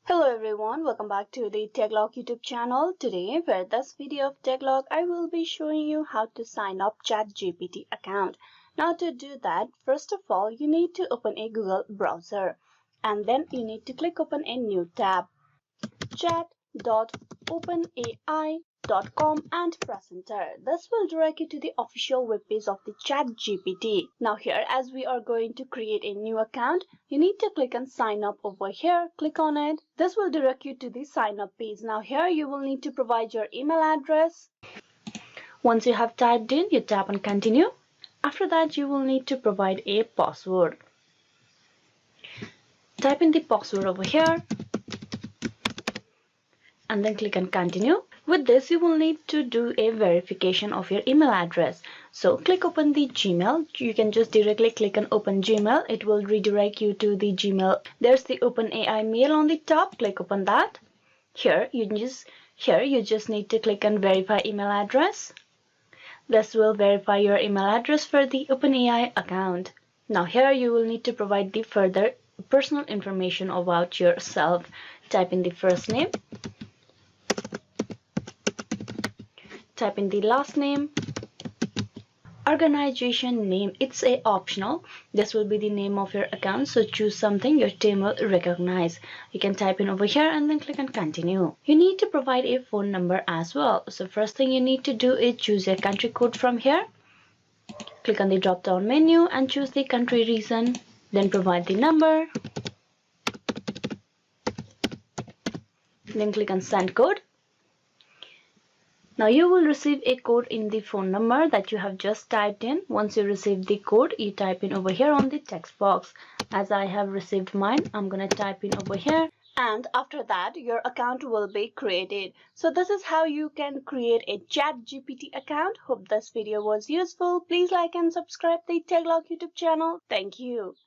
Hello everyone, welcome back to the TechLog YouTube channel. Today, for this video of TechLog, I will be showing you how to sign up ChatGPT account. Now to do that, first of all, you need to open a Google browser and then you need to click open a new tab, chat.openai.com, and press enter. This will direct you to the official webpage of the ChatGPT. Now here, as we are going to create a new account, you need to click on sign up over here. Click on it. This will direct you to the sign up page. Now here you will need to provide your email address. Once you have typed in, you tap on continue. After that, you will need to provide a password. Type in the password over here and then click on continue. With this, you will need to do a verification of your email address. So click open the Gmail. You can just directly click on open Gmail. It will redirect you to the Gmail. There's the OpenAI mail on the top. Click open that. Here you just need to click on verify email address. This will verify your email address for the OpenAI account. Now here you will need to provide the further personal information about yourself. Type in the first name. Type in the last name. Organization name, it's a optional. This will be the name of your account, so choose something your team will recognize. You can type in over here and then click on continue. You need to provide a phone number as well. So first thing you need to do is choose a country code from here. Click on the drop down menu and choose the country region. Then provide the number. Then click on send code. Now you will receive a code in the phone number that you have just typed in. Once you receive the code, you type in over here on the text box. As I have received mine, I'm going to type in over here. And after that, your account will be created. So this is how you can create a ChatGPT account. Hope this video was useful. Please like and subscribe the TechLog YouTube channel. Thank you.